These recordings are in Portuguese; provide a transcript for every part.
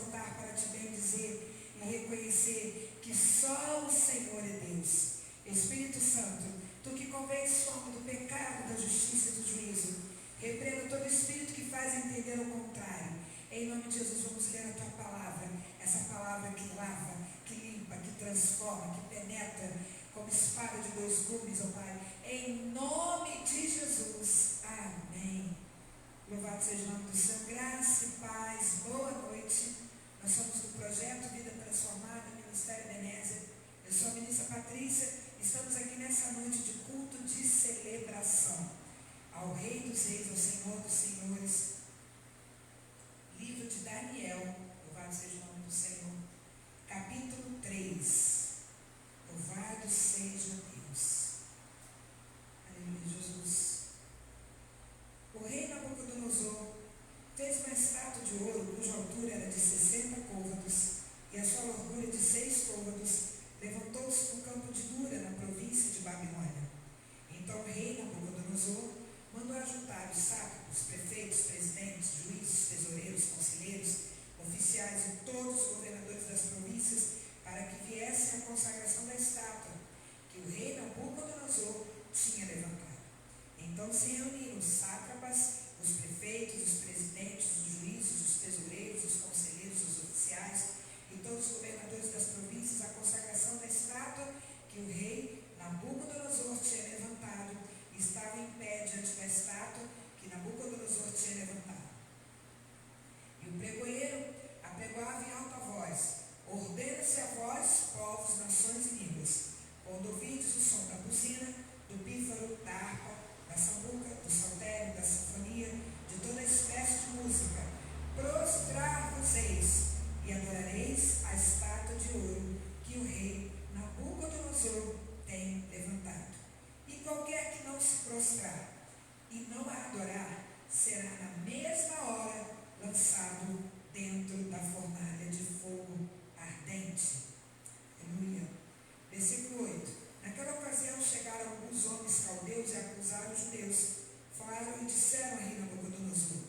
exaltar, para te bendizer e reconhecer que só o Senhor é Deus. Espírito Santo, tu que convence o homem do pecado, da justiça e do juízo, repreenda todo espírito que faz entender o contrário. Em nome de Jesus, vamos ler a tua palavra, essa palavra que lava, que limpa, que transforma, que penetra como espada de dois gumes, ó Pai. Em nome de Jesus. Amém. Louvado seja o nome do Senhor. Graça e paz. Boa noite. Nós somos do projeto Vida Transformada, Ministério Ebenezer. Eu sou a ministra Patrícia. Estamos aqui nessa noite de culto de celebração ao Rei dos Reis, ao Senhor dos Senhores. Livro de Daniel, louvado seja o nome do Senhor, capítulo 3. Louvado seja Deus. Aleluia, Jesus. O rei Nabucodonosor fez uma estátua de ouro cuja altura era de 60 côvados e a sua largura de 6 côvados. Levantou-se no campo de Dura, na província de Babilônia. Então o rei Nabucodonosor mandou ajuntar os sátrapas, prefeitos, presidentes, juízes, tesoureiros, conselheiros, oficiais e todos os governadores das províncias para que viessem à consagração da estátua que o rei Nabucodonosor tinha levantado. Então se reuniram os sátrapas, os prefeitos, os presidentes, os juízes, os tesoureiros, os conselheiros, os oficiais e todos os governadores das províncias à consagração da estátua que o rei Nabucodonosor tinha levantado e estava em pé diante da estátua que Nabucodonosor tinha levantado. E o pregoeiro apregoava em alta voz: ordena-se a vós, povos, nações e línguas, quando ouvides o som da buzina, do pífaro, da harpa, da sambuca, do saltério, da sinfonia, de toda espécie de música, prostrar-vos-eis e adorareis a estátua de ouro que o rei Nabucodonosor tem levantado. E qualquer que não se prostrar e não a adorar, será na mesma hora lançado dentro da fornalha de fogo ardente. Aleluia. Versículo 8. Naquela ocasião chegaram alguns homens caldeus e acusaram os judeus. Falaram e disseram ao rei Nabucodonosor: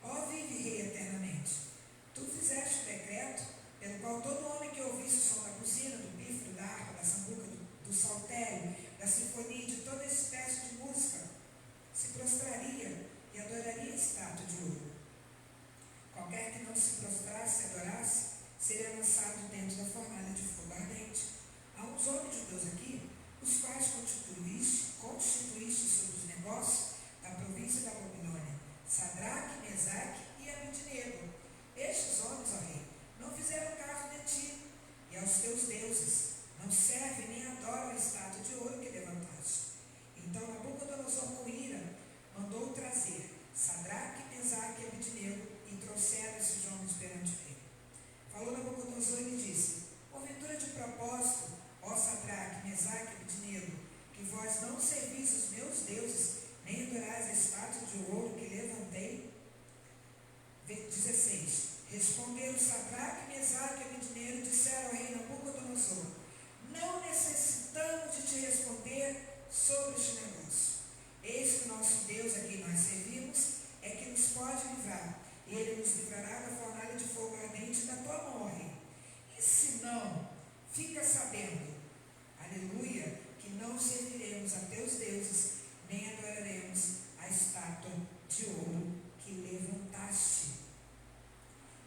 ó vive rei eternamente, tu fizeste um decreto pelo qual todo homem que ouvisse o som da buzina, do pífaro, da harpa, da sambuca, do saltério, da sinfonia e de toda espécie de música, se prostraria e adoraria a estátua de ouro. Qualquer que não se prostrasse e adorasse, seria lançado dentro da fornalha de fogo ardente. Há uns homens judeus aqui, os quais constituíste sobre os negócios da província da Babilônia, Sadraque, Mesaque e Abednego. Estes homens, ó rei, não fizeram caso de ti e aos teus deuses, não servem nem adoram a estátua de ouro que levantaste. Então Nabucodonosor, com ira, mandou trazer Sadraque, Mesaque e Abednego, e trouxeram esses homens perante o rei. Falou Nabucodonosor e lhe disse: porventura de propósito, ó Sadraque, Mesaque e Abednego, que vós não servis os meus deuses, nem adorais a estátua de ouro que levantei? 16. Responderam Sadraque, Mesaque e Abednego e disseram ao rei Nabucodonosor: não necessitamos de te responder sobre este negócio. Eis que o nosso Deus a quem nós servimos é que nos pode livrar, e ele nos livrará da fornalha de fogo ardente da tua mão, rei. E se não, fica sabendo, aleluia, que não serviremos a teus deuses, nem adoraremos a estátua de ouro que levantaste.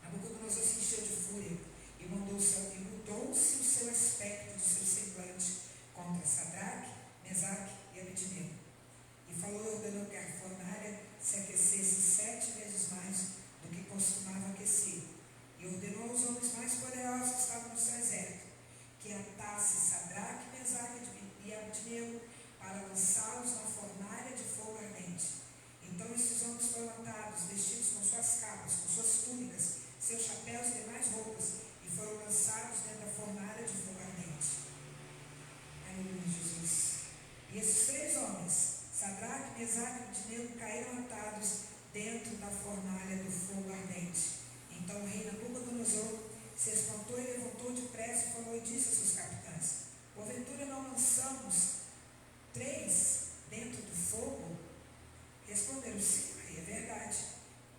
Nabucodonosor se encheu de fúria e mudou-se o seu aspecto, do seu semblante, contra Sadraque, Mesaque e Abednego. E falou e ordenou que a fornalha se aquecesse 7 vezes mais do que costumava aquecer. E ordenou aos homens mais poderosos que estavam no seu exército que atasse Sadraque, Mesaque e Abednego para lançá-los na fornalha de fogo ardente. Então esses homens foram atados, vestidos com suas capas, com suas túnicas, seus chapéus e demais roupas, e foram lançados dentro da fornalha de fogo ardente. Aleluia, Jesus. E esses 3 homens, Sadraque, Mesaque e Abednego, caíram atados dentro da fornalha do fogo ardente. Então o rei Nabucodonosor se espantou e levantou depressa e falou e disse a seus capitães: porventura não lançamos 3 dentro do fogo? Responderam: sim, rei, é verdade.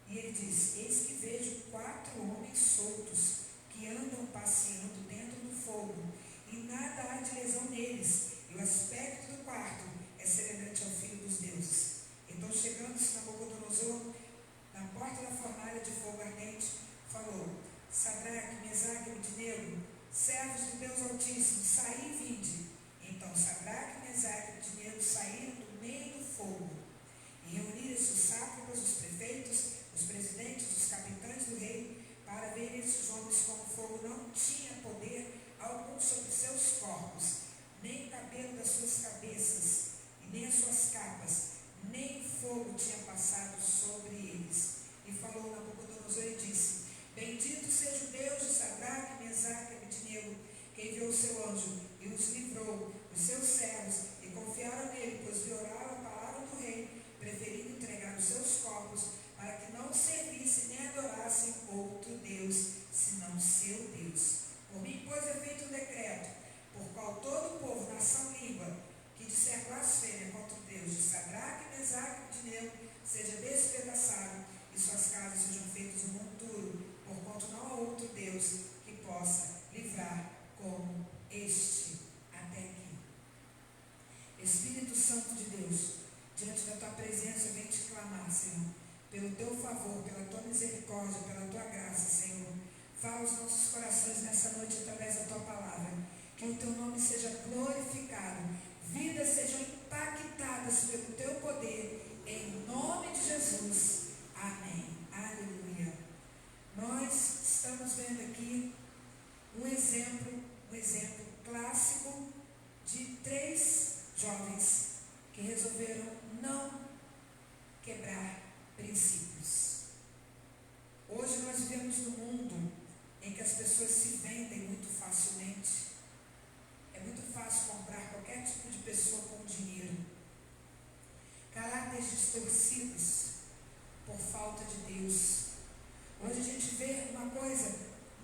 E ele disse: eis que vejo 4 homens soltos Sadraque, Mesaque e Abednego, servos de Deus Altíssimo, saí e vinde. Então Sadraque, Mesaque e Abednego saíram do meio do fogo. E reuniram-se os sátrapas, os prefeitos, os presidentes, os capitães do rei, para verem esses homens como o fogo não tinha poder algum sobre seus corpos, nem o cabelo das suas cabeças, e nem as suas capas, nem fogo tinha passado sobre eles. E falou Nabucodonosor e disse: Bendito seja o Deus de Sadraque, Mesaque e Abednego, que enviou o seu anjo e os livrou, os seus servos, e confiaram nele, pois vioraram a palavra do rei, preferindo entregar os seus corpos, para que não servissem nem adorassem outro Deus, senão seu Deus. Por mim, pois, é feito um decreto, por qual todo o povo, nação, língua, que disser blasfêmia contra o Deus de Sadraque, Mesaque e Abednego, seja despedaçado, e suas casas sejam feitas um monturo, porquanto não há outro Deus que possa livrar como este. Até aqui. Espírito Santo de Deus, diante da tua presença, eu venho te clamar, Senhor, pelo teu favor, pela tua misericórdia, pela tua graça, Senhor. Fala aos nossos corações nessa noite através da tua palavra. Que o teu nome seja glorificado, vidas sejam impactadas pelo teu poder, em nome de Jesus. Amém. Aleluia. Nós estamos vendo aqui um exemplo clássico de 3 jovens que resolveram não quebrar princípios. Hoje nós vivemos num mundo em que as pessoas se vendem muito facilmente. É muito fácil comprar qualquer tipo de pessoa com dinheiro. Caráteres distorcidos por falta de Deus. Hoje a gente vê uma coisa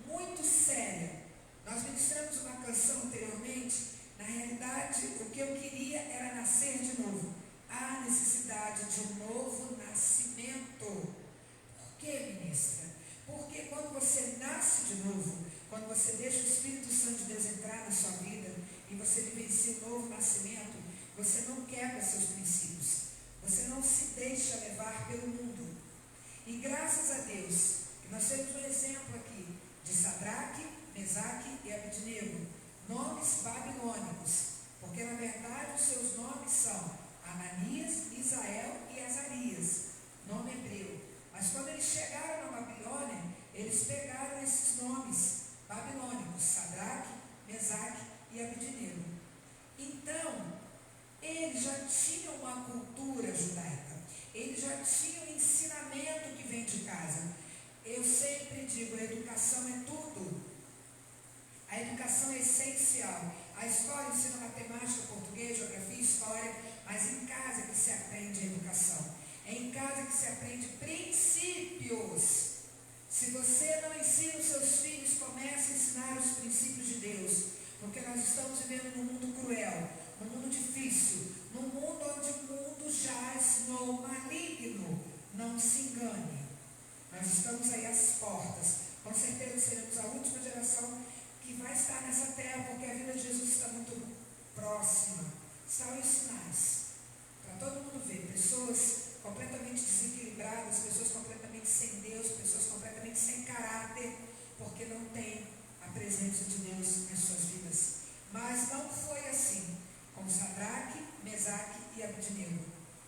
muito séria. Nós ministramos uma canção anteriormente. Na realidade, o que eu queria era nascer de novo. Há necessidade de um novo nascimento. Por que, ministra? Porque quando você nasce de novo, quando você deixa o Espírito Santo de Deus entrar na sua vida e você vivencia o novo nascimento, você não quebra seus princípios. Você não se deixa levar pelo mundo. E graças a Deus, que nós temos um exemplo aqui de Sadraque, Mesaque e Abednego, nomes babilônicos, porque na verdade os seus nomes são Ananias, Misael e Azarias, nome hebreu. Mas quando eles chegaram na Babilônia, eles pegaram esses nomes babilônicos, Sadraque, Mesaque e Abednego. Então, eles já tinham uma cultura judaica, eles já tinham um ensinamento que vem de casa. Eu sempre digo, a educação é tudo. A educação é essencial. A escola ensina matemática, português, geografia, história, mas em casa que se aprende a educação. É em casa que se aprende princípios. Se você não ensina os seus filhos, comece a ensinar os princípios de Deus. Porque nós estamos vivendo num mundo cruel, num mundo difícil, num mundo onde o mundo jaz no maligno. Não se engane. Nós estamos aí às portas. Com certeza seremos a última geração que vai estar nessa terra, porque a vida de Jesus está muito próxima. São os sinais. Para todo mundo ver, pessoas completamente desequilibradas, pessoas completamente sem Deus, pessoas completamente sem caráter, porque não tem a presença de Deus nas suas vidas. Mas não foi assim com Sadraque, Mesaque e Abednego.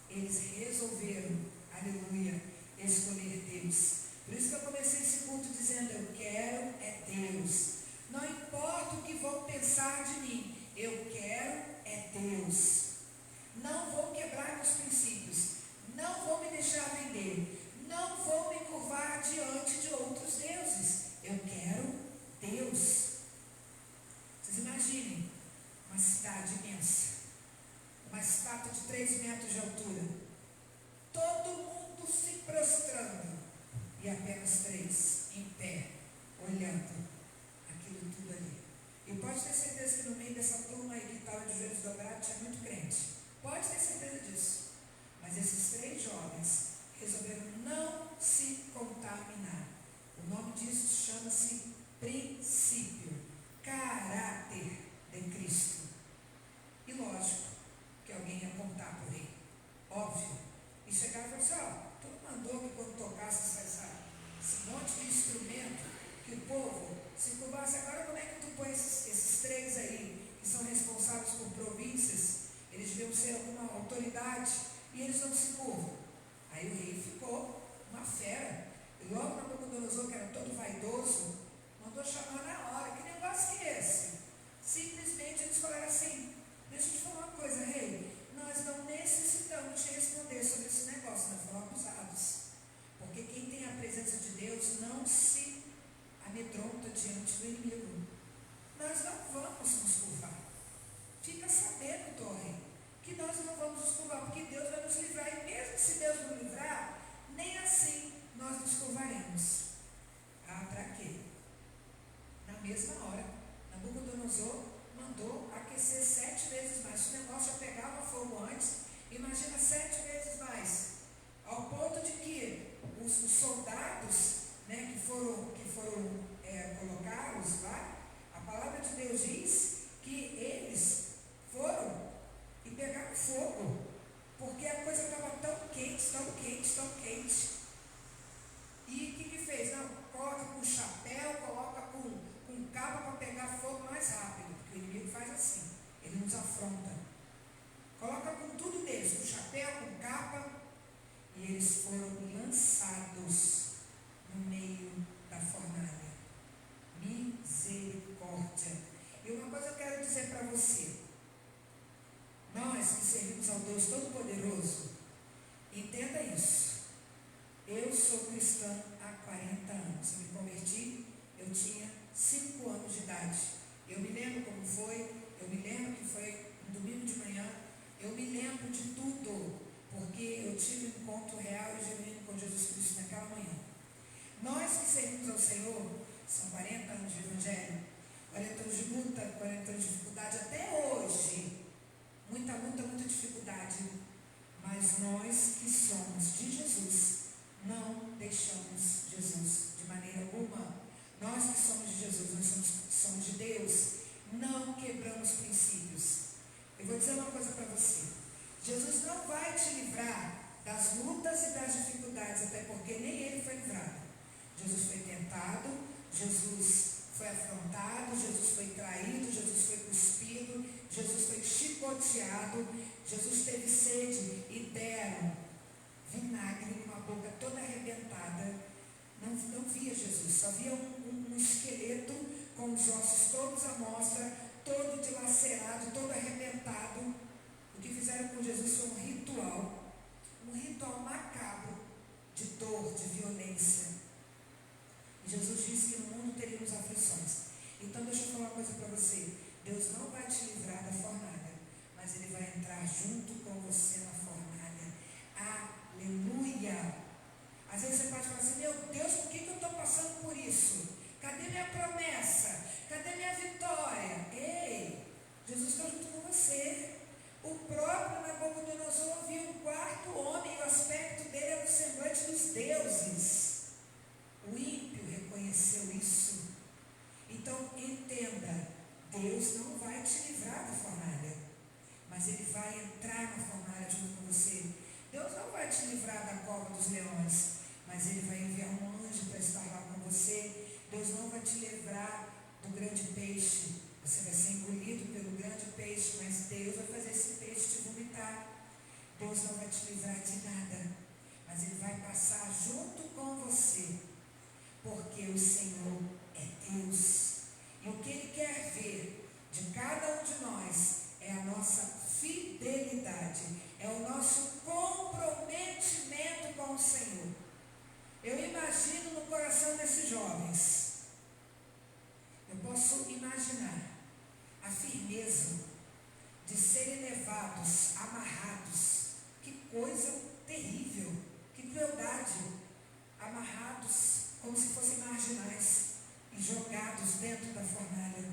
Eles resolveram, aleluia, escolher Deus. Por isso que eu comecei esse culto dizendo: eu quero é Deus. Não importa o que vão pensar de mim, eu quero é Deus. Não vou quebrar meus princípios, não vou me deixar vender, não vou me curvar diante de outros deuses. Eu quero Deus. Vocês imaginem uma cidade imensa, uma estátua de 3 metros de altura, todo mundo se prostrando e apenas 3 em pé, olhando aquilo tudo ali. E pode ter certeza que no meio dessa turma aí que estava de joelhos dobrados tinha muito crente. Pode ter certeza disso. Mas esses 3 jovens resolveram não se contaminar. O nome disso chama-se princípio, caráter de Cristo. E lógico que alguém ia apontar por ele. Óbvio. E chegaram e falaram assim: ó, tu não mandou que quando tocasse esse monte de instrumento, que o povo autoridade e eles não se curvam. Aí o rei ficou uma fera. E logo Nabucodonosor, que era todo vaidoso, mandou chamar na hora. Que negócio que é esse? Simplesmente eles falaram assim: deixa eu te falar uma coisa, rei, nós não necessitamos te responder sobre esse negócio, nós fomos abusados. Porque quem tem a presença de Deus não se amedronta diante do inimigo. Nós não vamos nos curvar. Fica sabendo, torre, que nós não vamos nos curvar, porque Deus vai nos livrar. E mesmo se Deus nos livrar, nem assim nós nos curvaremos. Ah, para quê? Na mesma hora, Nabucodonosor mandou aquecer 7 vezes mais. Se o negócio já pegava fogo antes, imagina 7 vezes mais. Ao ponto de que os soldados, né, que foram colocados lá, a palavra de Deus diz que eles foram e pegaram fogo, porque a coisa estava tão quente, tão quente, tão quente. E o que fez? Não, coloca com chapéu, coloca com capa para pegar fogo mais rápido, porque o inimigo faz assim, ele nos afronta. Coloca com tudo deles, com chapéu, com capa, e eles foram lançados no meio da fornalha. Misericórdia. E uma coisa eu quero dizer para você: nós que servimos ao Deus Todo-Poderoso, entenda isso. Eu sou cristã há 40 anos. Eu me converti, eu tinha 5 anos de idade. Eu me lembro como foi, eu me lembro que foi um domingo de manhã, eu me lembro de tudo, porque eu tive um encontro real e genuíno com Jesus Cristo naquela manhã. Nós que servimos ao Senhor, são 40 anos de evangelho, 40 anos de luta, 40 anos de dificuldade, até hoje, muita luta, muita dificuldade, mas nós que somos de Jesus, não deixamos Jesus de maneira alguma. Nós que somos de Jesus, nós somos de Deus, não quebramos princípios. Eu vou dizer uma coisa para você: Jesus não vai te livrar das lutas e das dificuldades, até porque nem ele foi livrado. Jesus foi tentado, Jesus foi afrontado, Jesus foi traído, Jesus foi cuspido, Jesus foi chicoteado, Jesus teve sede e deram vinagre com a boca toda arrebentada. Não via Jesus, só via um esqueleto com os ossos todos à mostra, todo dilacerado, todo arrebentado. O que fizeram com Jesus foi um ritual macabro de dor, de violência. E Jesus disse que no mundo teríamos aflições. Então deixa eu falar uma coisa para você: Deus não vai te livrar da fornalha, mas Ele vai entrar junto com você na fornalha. Aleluia! Às vezes você pode falar assim: meu Deus, por que eu estou passando por isso? Cadê minha promessa? Cadê minha vitória? Ei, Jesus está junto com você. O próprio Nabucodonosor viu um 4º homem, e o aspecto dele era o semblante dos deuses. O ímpio reconheceu isso. Então entenda, Deus não vai te livrar da fornalha, mas Ele vai entrar na fornalha junto com você. Deus não vai te livrar da cova dos leões, mas Ele vai enviar um anjo para estar lá com você. Deus não vai te livrar do grande peixe. Você vai ser engolido pelo grande peixe, mas Deus vai fazer esse peixe te vomitar. Deus não vai te livrar de nada, mas Ele vai passar junto com você, porque o Senhor é Deus. E o que Ele quer ver de cada um de nós é a nossa fidelidade, é o nosso comprometimento com o Senhor. Eu imagino no coração desses jovens, eu posso imaginar a firmeza de serem levados, amarrados. Que coisa terrível, que crueldade! Amarrados como se fossem marginais e jogados dentro da fornalha.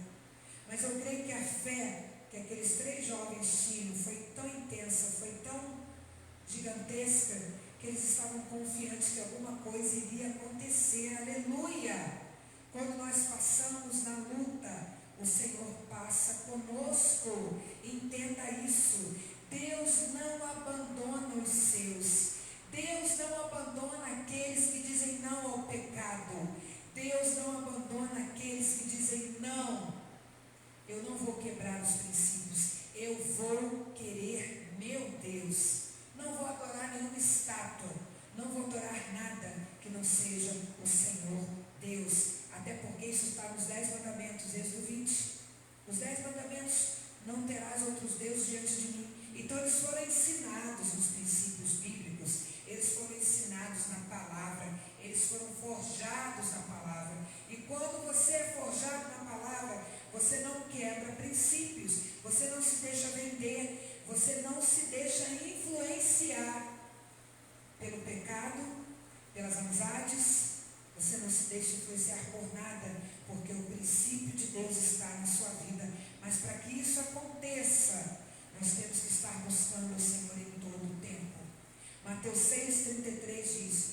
Mas eu creio que a fé que aqueles 3 jovens tinham foi tão intensa, foi tão gigantesca, que eles estavam confiantes que alguma coisa iria acontecer. Aleluia! Quando nós passamos na luta, o Senhor passa conosco. Entenda isso. Deus não abandona os seus. Deus não abandona aqueles que dizem não ao pecado. Deus não abandona aqueles que dizem não. Eu não vou quebrar os princípios. Eu vou querer meu Deus. está nos 10 mandamentos, Êxodo 20. Os 10 mandamentos: não terás outros deuses diante de mim. Então eles foram ensinados nos princípios bíblicos, eles foram ensinados na palavra, eles foram forjados na palavra. E quando você é forjado na palavra, você não quebra princípios, você não se deixa vender, você não se deixa influenciar pelo pecado, pelas amizades, você não se deixa influenciar por nada, porque o princípio de Deus está na sua vida. Mas para que isso aconteça, nós temos que estar buscando o Senhor em todo o tempo. Mateus 6,33 diz: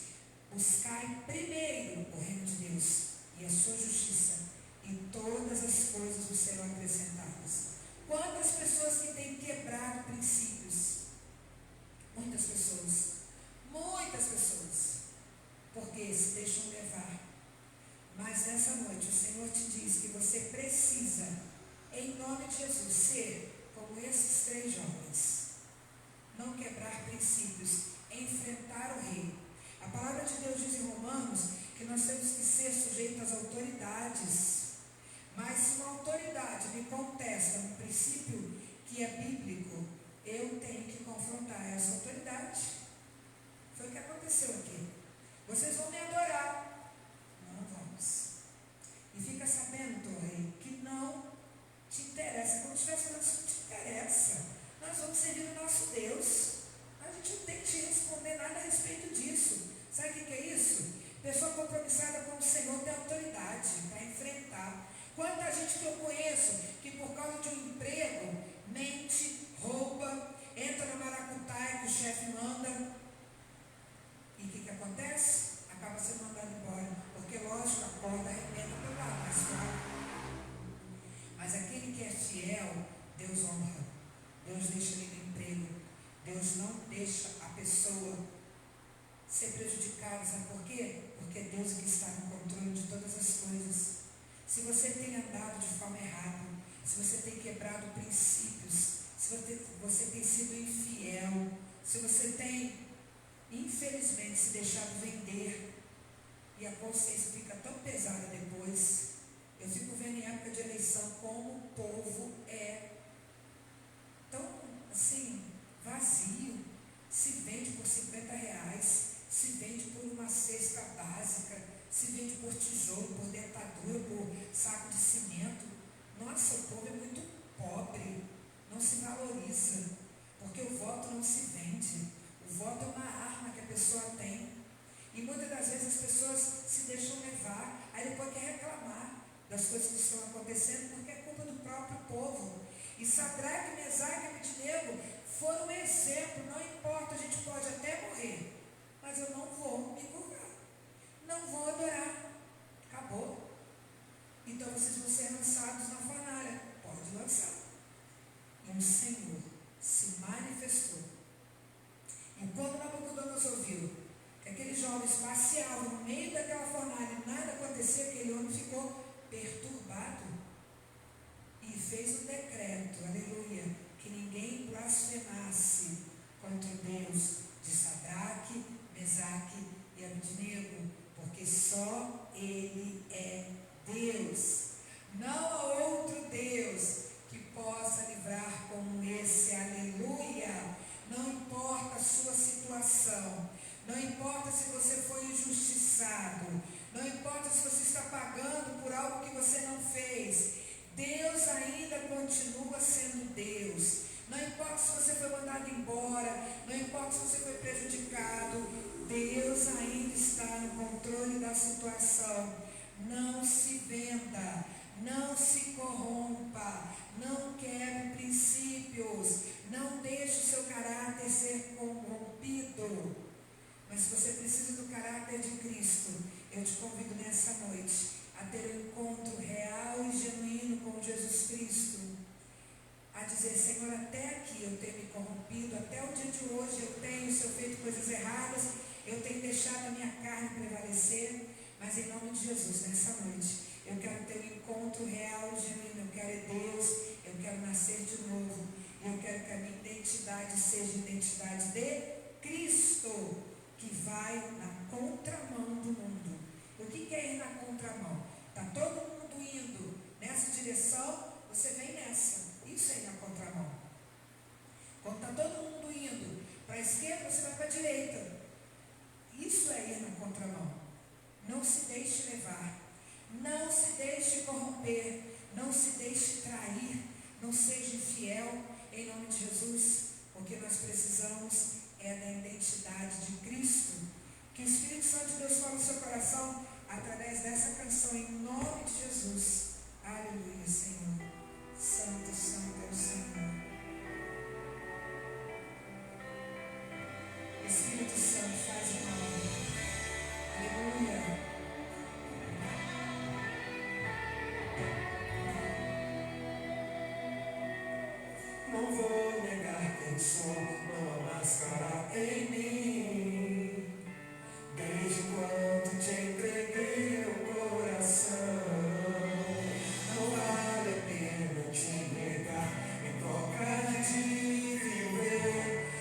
buscai primeiro o reino de Deus e a sua justiça, e todas as coisas vos serão acrescentadas. Quantas pessoas que têm quebrado princípios? Muitas pessoas, porque se deixam levar. Mas nessa noite o Senhor te diz que você precisa, em nome de Jesus, ser como esses 3 jovens. Não quebrar princípios, enfrentar o rei. A palavra de Deus diz em Romanos que nós temos que ser sujeitos às autoridades. Mas se uma autoridade me contesta um princípio que é bíblico, eu tenho que confrontar essa autoridade. Foi o que aconteceu aqui. Vocês vão me adorar. Não vamos. E fica sabendo, rei, que não te interessa. Como se estivesse falando, isso não te interessa. Nós vamos servir o nosso Deus. A gente não tem que te responder nada a respeito disso. Sabe o que é isso? Pessoa compromissada com o Senhor tem autoridade para enfrentar. Quanta gente que eu conheço que por causa de um emprego mente, rouba, entra na maracutaia que o chefe manda. E o que acontece? Acaba sendo mandado embora. Porque, lógico, a corda arrebenta pelo lado mais fraco. Mas aquele que é fiel, Deus honra. Deus deixa ele no emprego. Deus não deixa a pessoa ser prejudicada. Sabe por quê? Porque Deus que está no controle de todas as coisas. Se você tem andado de forma errada, se você tem quebrado princípios, se você tem sido infiel, se você tem, infelizmente, se deixado vender, e a consciência fica tão pesada depois. Eu fico vendo em época de eleição como o povo é tão, assim, vazio. Se vende por R$50, se vende por uma cesta básica, se vende por tijolo, por dentadura, por saco de cimento. Nossa, o povo é muito pobre, não se valoriza, porque o voto não se vende. O voto é uma arma que a pessoa tem. E muitas das vezes as pessoas se deixam levar, aí depois quer reclamar das coisas que estão acontecendo, porque é culpa do próprio povo. E Sadraque, Mesaque e Abednego foram um exemplo. Não importa, a gente pode até morrer, mas eu não vou me curvar, não vou adorar. Acabou. Então vocês vão ser lançados na fornalha. Pode lançar. E o Senhor se manifestou. E quando Nabucodonosor viu que aqueles jovens passeavam no meio daquela fornalha e nada acontecia, aquele homem ficou perturbado e fez um decreto, aleluia, que ninguém blasfemasse contra o Deus de Sadraque, Mesaque e Abednego, porque só Ele é Deus. Não há outro Deus que possa livrar como esse, aleluia. Não importa a sua situação, não importa se você foi injustiçado, não importa se você está pagando por algo que você não fez, Deus ainda continua sendo Deus. Não importa se você foi mandado embora, não importa se você foi prejudicado, Deus ainda está no controle da situação. Não se venda, não se corrompa, não quebre princípios, não deixe o seu caráter ser corrompido. Mas se você precisa do caráter de Cristo, eu te convido nessa noite a ter um encontro real e genuíno com Jesus Cristo, a dizer: Senhor, até aqui eu tenho me corrompido, até o dia de hoje eu tenho, se eu feito coisas erradas, eu tenho deixado a minha carne prevalecer, mas em nome de Jesus, nessa noite, eu quero ter um encontro real e genuíno. Eu quero Deus, eu quero nascer de novo, eu quero que a minha identidade seja identidade de Cristo, que vai na contramão do mundo. O que é ir na contramão? Está todo mundo você vem nessa. Isso é ir na contramão. Quando está todo mundo indo para a esquerda, você vai para a direita. Isso é ir na contramão. Não se deixe levar. Não se deixe corromper. Não se deixe trair. Não seja infiel em nome de Jesus. Porque nós precisamos é da identidade de Cristo. Que o Espírito Santo de Deus fale no seu coração através dessa canção em nome de Jesus. Aleluia, Senhor. Santo, santo é o Senhor. Espírito Santo, faz uma obra. Aleluia. Não vou negar quem sou, não há máscara em mim. Desde quando te entreguei meu coração, não vale a pena te negar em troca de viver.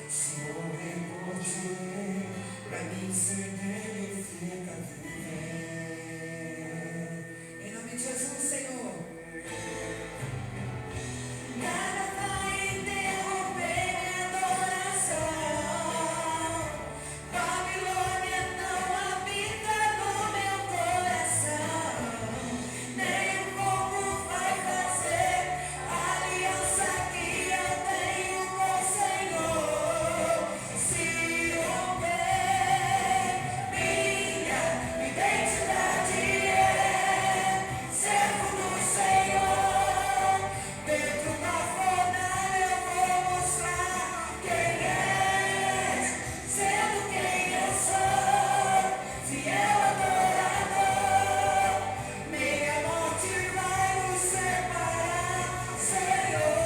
Se morrer por ti, pra mim significa viver. Em nome de Jesus, Senhor. Nada vai interromper minha adoração. Babilônia não habita no meu coração. Nem o fogo vai fazer a aliança que eu tenho com o Senhor. Se romper, minha identidade é servo do Senhor. Dentro da fornalha eu vou mostrar quem és, sendo quem eu sou, fiel adorador. Nem a morte vai nos separar, Senhor.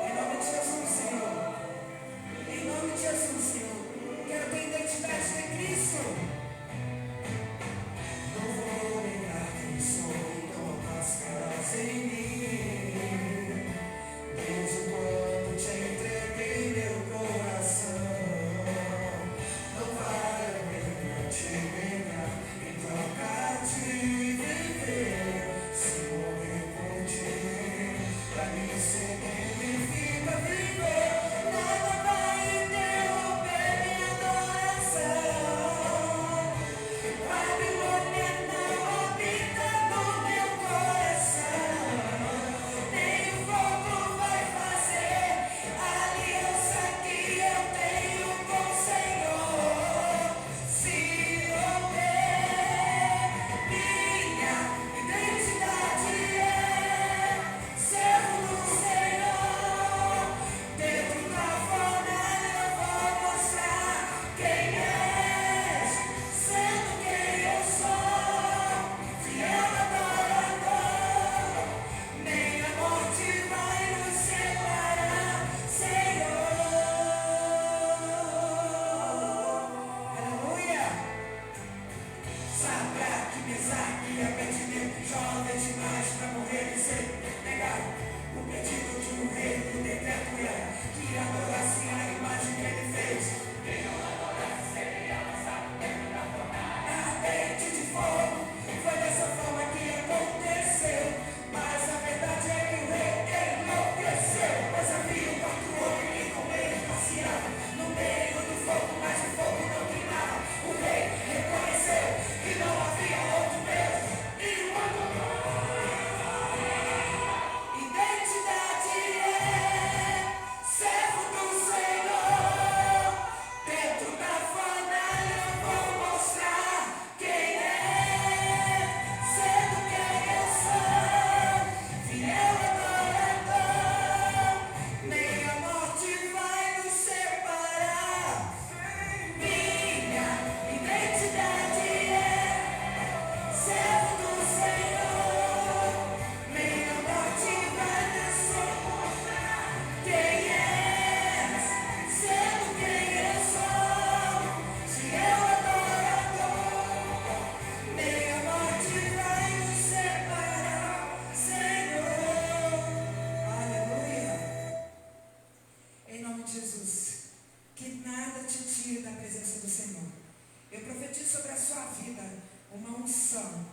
Em nome de Jesus, Senhor. Em nome de Jesus, Senhor. Quero ter identidade de Cristo. Não vou negar quem sou, não há máscaras em mim. Desde quando te entreguei meu coração, não vale a pena te negar em troca de viver. Se morrer por ti, pra mim significa viver. Nada vai interromper minha adoração. Babilônia não habita no meu coração. Nem o fogo vai fazer a aliança que eu tenho com o Senhor. Se romper, minha identidade é servo do Senhor. Dentro da fornalha eu vou mostrar quem és, sendo quem eu sou, fiel adorador. Nem a morte vai nos separar, Senhor. Aleluia. Sadraque, Mesaque e Abednego, jovem demais pra morrer e ser negado. O pedido de um rei, o decreto era que adorassem a imagem que ele fez. Quem não adorasse seria lançado dentro da fornalha ardente de fogo. Foi dessa forma que aconteceu. Mas a verdade é que o rei enlouqueceu. Pois havia um quarto homem que com ele passeava no meio do fogo, mas o fogo não queimava. O rei reconheceu que não havia outro Deus e o adorou. Identidade é servo do Senhor. Dentro da fornalha eu vou mostrar quem é, sendo quem eu sou, fiel adorador. Nem a morte vai nos separar. Minha identidade é servo do Senhor. Nem a morte vai nos separar. Quem és, sendo quem eu sou, fiel adorador. Nem a morte vai nos separar, Senhor. Aleluia. Em nome de Jesus. Que nada te tire da presença do Senhor. Eu profetizo sobre a sua vida uma unção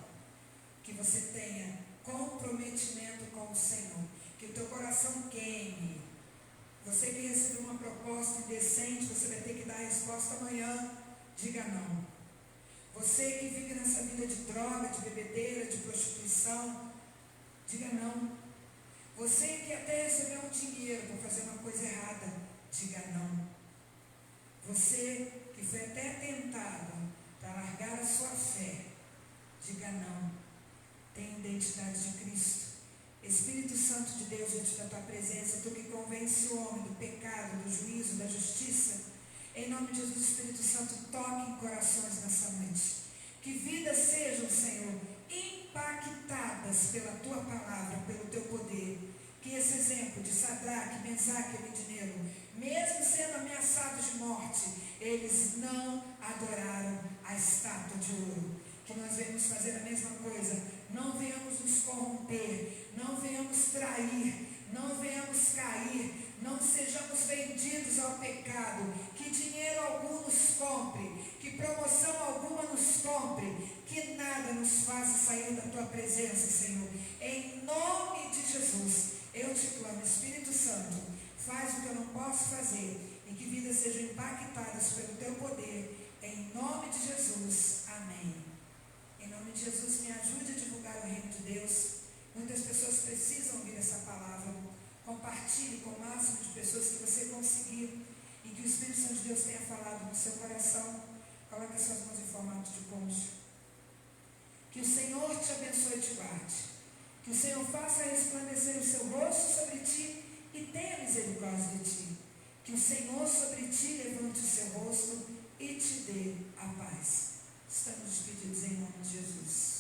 que você tenha comprometimento com o Senhor, que o teu coração queime. Você que recebeu uma proposta indecente, você vai ter que dar a resposta amanhã, diga não. Você que vive nessa vida de droga, de bebedeira, de prostituição, diga não. Você que até recebeu um dinheiro para fazer uma coisa errada, diga não. Você que foi até tentado para largar a sua fé, diga não. Tenha identidade de Cristo. Espírito Santo de Deus, diante da tua presença, tu que convence o homem do pecado, do juízo, da justiça, em nome de Jesus, Espírito Santo, toque em corações nessa noite. Que vidas sejam, Senhor, impactadas pela tua palavra, pelo teu poder. Que esse exemplo de Sadraque, Mesaque e Abednego, mesmo sendo ameaçados de morte, eles não adoraram a estátua de ouro. Que nós venhamos fazer a mesma coisa, não venhamos nos corromper, não venhamos trair, não venhamos cair, não sejamos vendidos ao pecado, que dinheiro algum nos compre, que promoção alguma nos compre, que nada nos faça sair da tua presença, Senhor. Em nome de Jesus, eu te clamo, Espírito Santo, faz o que eu não posso fazer, e que vidas sejam impactadas pelo teu poder, em nome de Jesus, amém. Em nome de Jesus, me ajude a divulgar o reino de Deus. Muitas pessoas precisam ouvir essa palavra. Compartilhe com o máximo de pessoas que você conseguir, e que o Espírito Santo de Deus tenha falado no seu coração. Coloque as suas mãos em formato de ponte. Que o Senhor te abençoe e te guarde. Que o Senhor faça resplandecer o seu rosto sobre ti e tenha misericórdia de ti. Que o Senhor sobre ti levante o seu rosto e te dê a paz. Estamos despedidos em nome de Jesus.